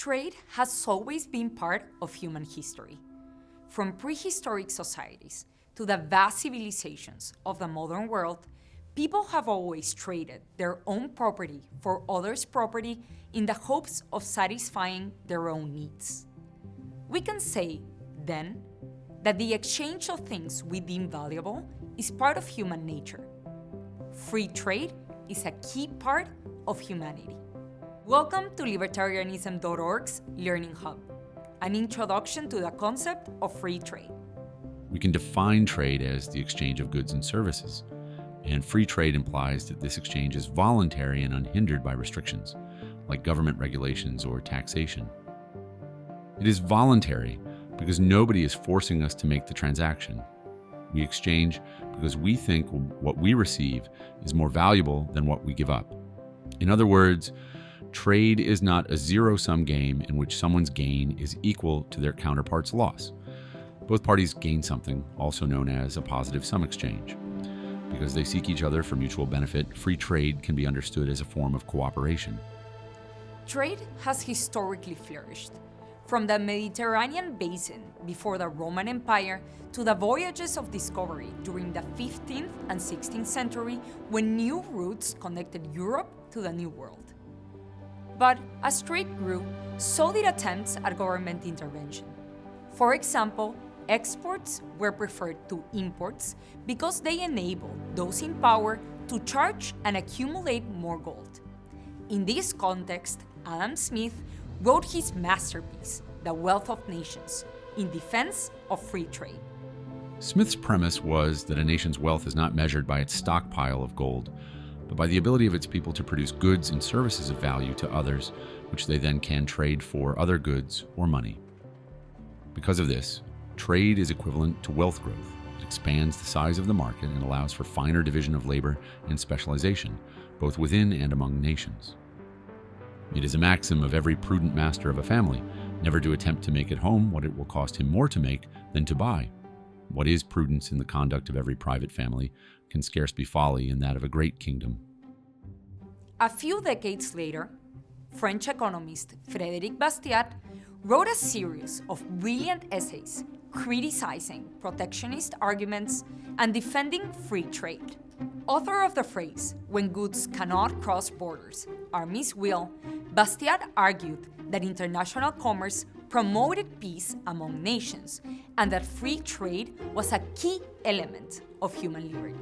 Trade has always been part of human history. From prehistoric societies to the vast civilizations of the modern world, people have always traded their own property for others' property in the hopes of satisfying their own needs. We can say, then, that the exchange of things we deem valuable is part of human nature. Free trade is a key part of humanity. Welcome to Libertarianism.org's Learning Hub, an introduction to the concept of free trade. We can define trade as the exchange of goods and services, and free trade implies that this exchange is voluntary and unhindered by restrictions, like government regulations or taxation. It is voluntary because nobody is forcing us to make the transaction. We exchange because we think what we receive is more valuable than what we give up. In other words, trade is not a zero-sum game in which someone's gain is equal to their counterpart's loss. Both parties gain something, also known as a positive sum exchange. Because they seek each other for mutual benefit, free trade can be understood as a form of cooperation. Trade has historically flourished, from the Mediterranean basin before the Roman Empire to the voyages of discovery during the 15th and 16th century when new routes connected Europe to the New World. But as trade grew, so did attempts at government intervention. For example, exports were preferred to imports because they enabled those in power to charge and accumulate more gold. In this context, Adam Smith wrote his masterpiece, The Wealth of Nations, in defense of free trade. Smith's premise was that a nation's wealth is not measured by its stockpile of gold, but by the ability of its people to produce goods and services of value to others, which they then can trade for other goods or money. Because of this, trade is equivalent to wealth growth. It expands the size of the market and allows for finer division of labor and specialization, both within and among nations. It is a maxim of every prudent master of a family, never to attempt to make at home what it will cost him more to make than to buy. What is prudence in the conduct of every private family can scarce be folly in that of a great kingdom. A few decades later, French economist Frédéric Bastiat wrote a series of brilliant essays criticizing protectionist arguments and defending free trade. Author of the phrase, "When goods cannot cross borders, armies will," Bastiat argued that international commerce promoted peace among nations and that free trade was a key element of human liberty.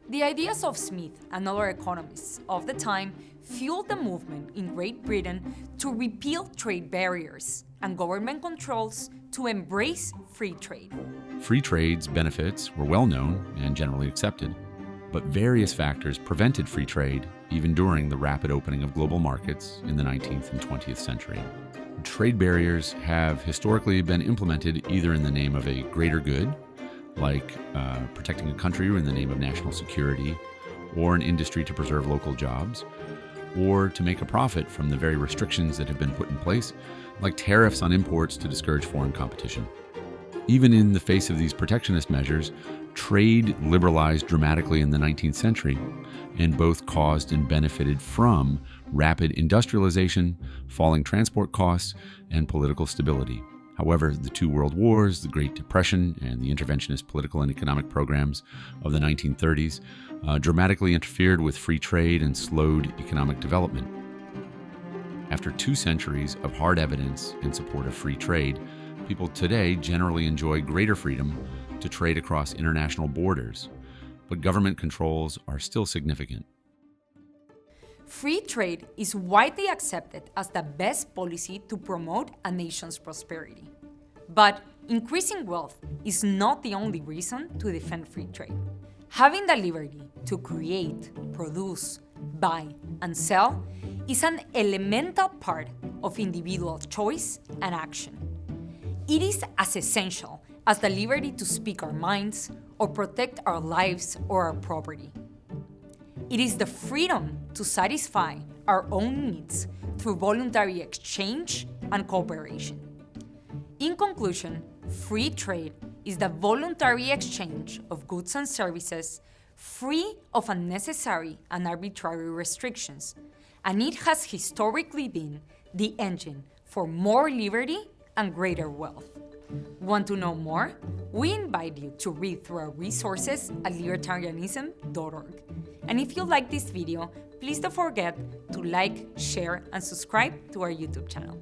The ideas of Smith and other economists of the time fueled the movement in Great Britain to repeal trade barriers and government controls to embrace free trade. Free trade's benefits were well known and generally accepted, but various factors prevented free trade even during the rapid opening of global markets in the 19th and 20th century. Trade barriers have historically been implemented either in the name of a greater good, like protecting a country or in the name of national security, or an industry to preserve local jobs, or to make a profit from the very restrictions that have been put in place, like tariffs on imports to discourage foreign competition. Even in the face of these protectionist measures, trade liberalized dramatically in the 19th century, and both caused and benefited from rapid industrialization, falling transport costs, and political stability. However, the two world wars, the Great Depression, and the interventionist political and economic programs of the 1930s dramatically interfered with free trade and slowed economic development. After 2 centuries of hard evidence in support of free trade, people today generally enjoy greater freedom to trade across international borders, but government controls are still significant. Free trade is widely accepted as the best policy to promote a nation's prosperity. But increasing wealth is not the only reason to defend free trade. Having the liberty to create, produce, buy, and sell is an elemental part of individual choice and action. It is as essential as the liberty to speak our minds or protect our lives or our property. It is the freedom to satisfy our own needs through voluntary exchange and cooperation. In conclusion, free trade is the voluntary exchange of goods and services free of unnecessary and arbitrary restrictions, and it has historically been the engine for more liberty and greater wealth. Want to know more? We invite you to read through our resources at Libertarianism.org. And if you like this video, please don't forget to like, share, and subscribe to our YouTube channel.